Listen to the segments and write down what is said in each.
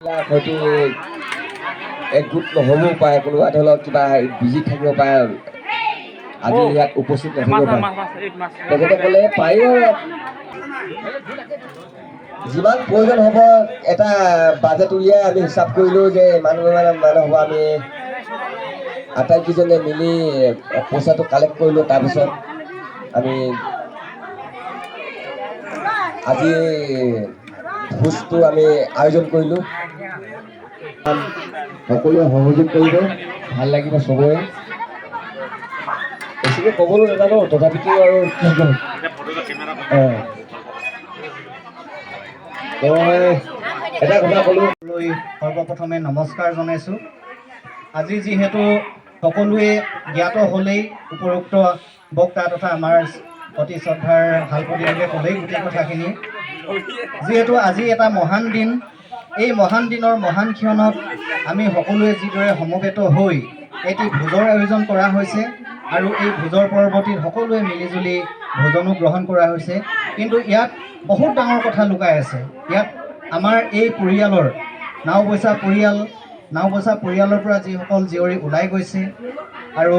হয়তো একগোট নহ'বও পাৰে, কোনোবা ধৰি লওক কিবা বিজি থাকিব পাৰে, আজি ইয়াত উপস্থিত নাথাকিব পাৰে। তেখেতে ক'লে পাৰিব, যিমান প্ৰয়োজন হ'ব এটা বাজেট উলিয়াই আমি হিচাপ কৰিলোঁ যে মানুহ হ'ব, আমি আটাইকেইজনে মিলি পইচাটো কালেক্ট কৰিলোঁ। তাৰপিছত আমি আজি ভোজটো আমি আয়োজন কৰিলোঁ। সকলোৱে সহযোগ কৰিব, ভাল লাগিব চবৰে। বেছিকৈ ক'বলৈ নাজানো, তথাপিতো আৰু মই এটা কথা ক'লোঁ। সৰ্বপ্ৰথমে নমস্কাৰ জনাইছোঁ। আজি যিহেতু সকলোৱে জ্ঞাত হ'লেই উপৰোক্ত বক্তা তথা আমাৰ অতি শ্ৰদ্ধাৰ হালপতিদেৱে ক'লেই গোটেই কথাখিনি। যিহেতু আজি এটা মহান দিন, এই মহান দিনৰ মহান ক্ষণত আমি সকলোৱে যিদৰে সমবেত হৈ এটি ভোজৰ আয়োজন কৰা হৈছে আৰু এই ভোজৰ পৰৱৰ্তীত সকলোৱে মিলিজুলি ভোজনো গ্ৰহণ কৰা হৈছে। কিন্তু ইয়াত বহুত ডাঙৰ কথা লুকাই আছে। ইয়াত আমাৰ এই পৰিয়ালৰ নাওবৈচা পৰিয়ালৰ পৰা যিসকল জীয়ৰী ওলাই গৈছে আৰু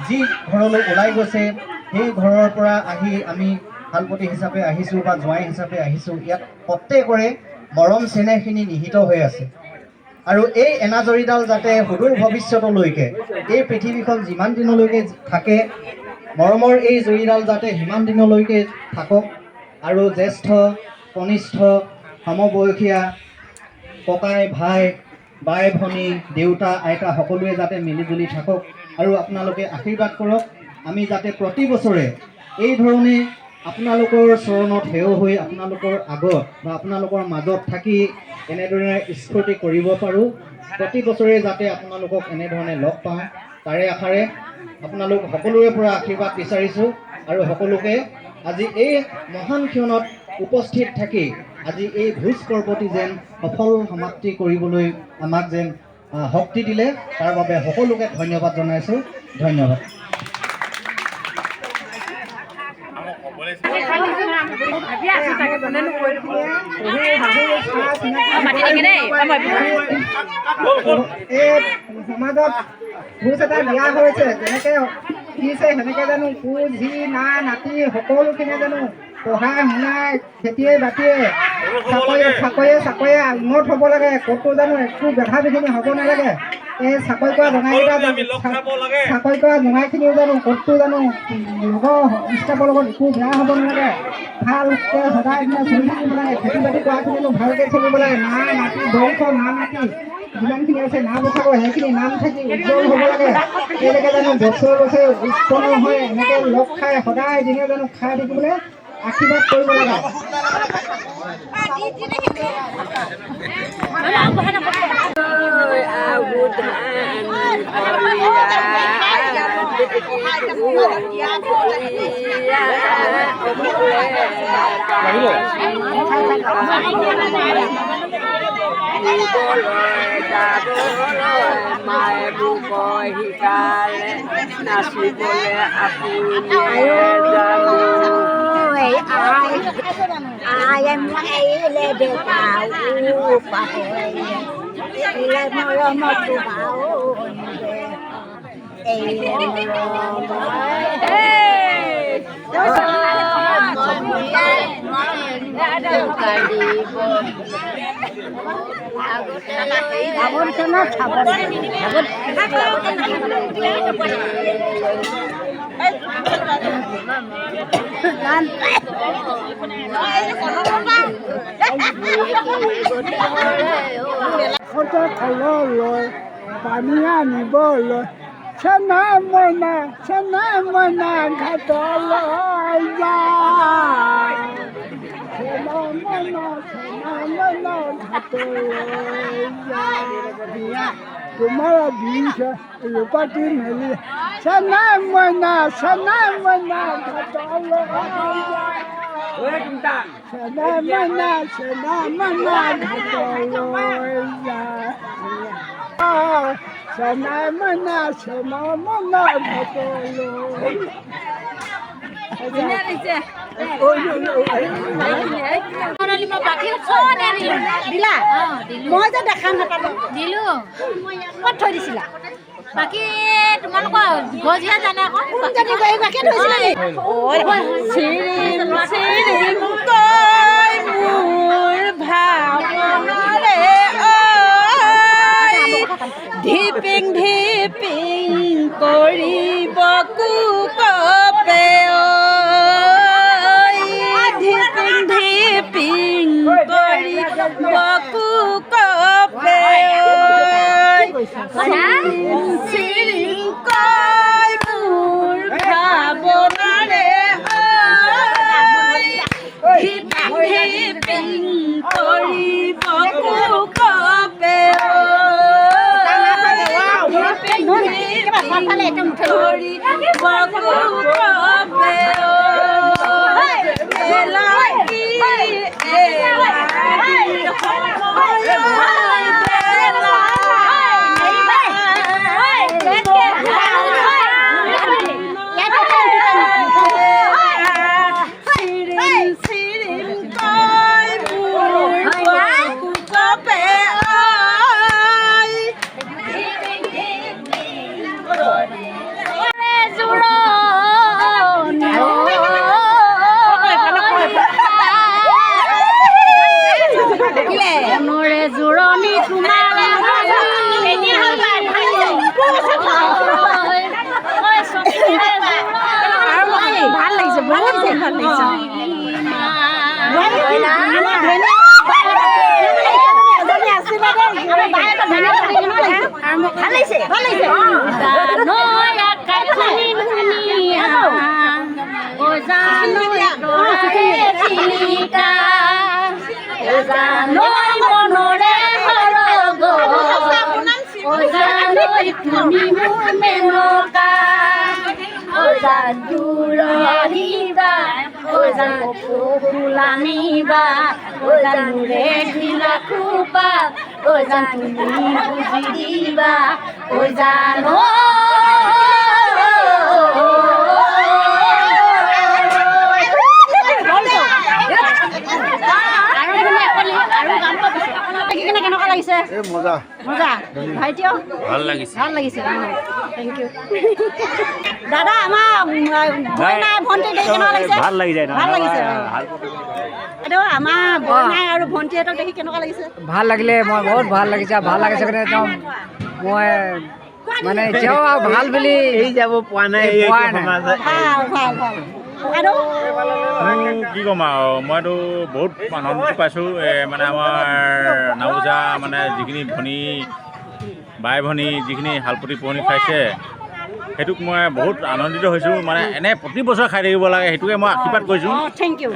যি ঘৰলৈ ওলাই গৈছে, সেই ঘৰৰ পৰা আহি আমি হালপতি হিচাপে আহিছোঁ বা জোঁৱাই হিচাপে আহিছোঁ, ইয়াত প্ৰত্যেকৰে মৰম চেনেহখিনি নিহিত হৈ আছে। আৰু এই এনাজৰীডাল যাতে সুদূৰ ভৱিষ্যতলৈকে, এই পৃথিৱীখন যিমান দিনলৈকে থাকে, মৰমৰ এই জৰীডাল যাতে সিমান দিনলৈকে থাকক। আৰু জ্যেষ্ঠ কনিষ্ঠ সমবয়সীয়া ককাই ভাই বাই ভনী দেউতা আইতা সকলোৱে যাতে মিলিজুলি থাকক আৰু আপোনালোকে আশীৰ্বাদ কৰক। আমি যাতে প্ৰতি বছৰে এই ধৰণে আপোনালোকৰ চৰণত সেৱ হৈ আপোনালোকৰ আগত বা আপোনালোকৰ মাজত থাকি এনেদৰে স্ফূৰ্তি কৰিব পাৰোঁ। প্ৰতি বছৰে যাতে আপোনালোকক এনেধৰণে লগ পাওঁ, তাৰে আশাৰে আপোনালোক সকলোৰে পৰা আশীৰ্বাদ বিচাৰিছোঁ। আৰু সকলোকে আজি এই মহান ক্ষণত উপস্থিত থাকি আজি এই ভোজ পৰ্বটি যেন সফল সমাপ্তি কৰিবলৈ আমাক যেন শক্তি দিলে, তাৰ বাবে সকলোকে ধন্যবাদ জনাইছোঁ। ধন্যবাদ। সমাজত ভোজ এটা দিয়া হৈছে, যেনেকৈ দিছে সেনেকৈ জানো যি নাতি সকলোখিনি জানো পঢ়াই শুনাই খেতিয়ে বাতিয়ে চাকৰিয়ে উন্নত হ'ব লাগে। ক'তো জানো একো বেধা বিঘিনি হ'ব নালাগে। এই চাকৰি কৰা জোঙাইখিনিও জানো ক'তো জানো লগৰ ষ্টাফৰ লগত একো বেয়া হ'ব নালাগে। ভালকৈ সদায় দিনা চলি থাকিব লাগে। খেতি বাতি কৰাখিনিও ভালকৈ চলিব লাগে। নাতি বংশ নাতি যিমানখিনি আছে নাম উঠাব, সেইখিনি নাম থাকি উজ্জ্বল হ'ব লাগে। তেওঁলোকে জানো বছৰে বছৰে উৎপন্ন হৈ এনেকৈ লগ খাই সদায় দিনে জানো খাই থাকিবলৈ আশীৰ্বাদ কৰিব লাগে। মায়ে বুক শিকালে নাচিবলে আহিলে দেউতাও পাহৰিলে মৰমতো কললৈ পানী আনিবলৈ চেনা মইনা ঘাটলৈ যায়। চেনা মইনা ঘাটলৈ যায়। তোমাৰ বিষ ৰূপাতি মেলি চেনা মইনা ঘাটলৈ যায়। চেনা মইনা ঘাটলৈ যায়। চেনা মইনা ঘাটলৈ দিলা মই যে দেখা নাপালো দিলো ক'ত থৈ দিছিলা বাকী তোমালোকৰ গজিয়া জানে আকৌ কোনজনী গৰীবাকে থৈছিলা নি ধিপিং ধিপিং কৰিব কুকপে ধিপিং ধিপিং কৰিব কুকপে চিৰিং কয় মোৰ ভাৱনাৰে ধিপিং ধিপিং কৰিব কুকপে জোৰণি তোমাৰ ভাল লাগিছে বহুত ভাল লাগিছে তুমি মোৰ মেনকা জোৰিবা ফুলানিবা মোৰে ঢিলা খোপা তুমি বুজি দিবা জানো কেনেকুৱা লাগিছে মজা মজা ভাইটিও ভাল লাগিছে থেংক ইউ দাদা আমাৰ বইনাই ভণ্টি দেখি কেনেকুৱা লাগিছে ভাল লাগি যায় ভাল লাগিছে এইটো আমাৰ বইনাই আৰু ভণ্টিহঁতক দেখি কেনেকুৱা লাগিছে ভাল লাগিলে মই বহুত ভাল লাগিছে ভাল লাগিছে কাৰণে একদম মই মানে এতিয়াও ভাল বুলি যাব পোৱা নাই ভাল ভাল ভাল আৰু কি ক'ম আৰু মইতো বহুত আনন্দিত পাইছোঁ মানে আমাৰ নাওজা মানে যিখিনি ভনী বাই ভনী যিখিনি শালপতি পুৰণি খাইছে সেইটোক মই বহুত আনন্দিত হৈছোঁ মানে এনে প্ৰতি বছৰ খাই থাকিব লাগে সেইটোকে মই আশীৰ্বাদ কৰিছোঁ থেংক ইউ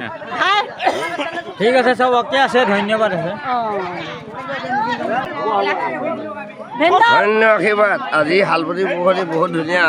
ঠিক আছে চব অ'কে আছে ধন্যবাদ আছে ধন্য আশীৰ্বাদ আজি শালপতি পুখুৰী বহুত ধুনীয়া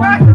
Thank you.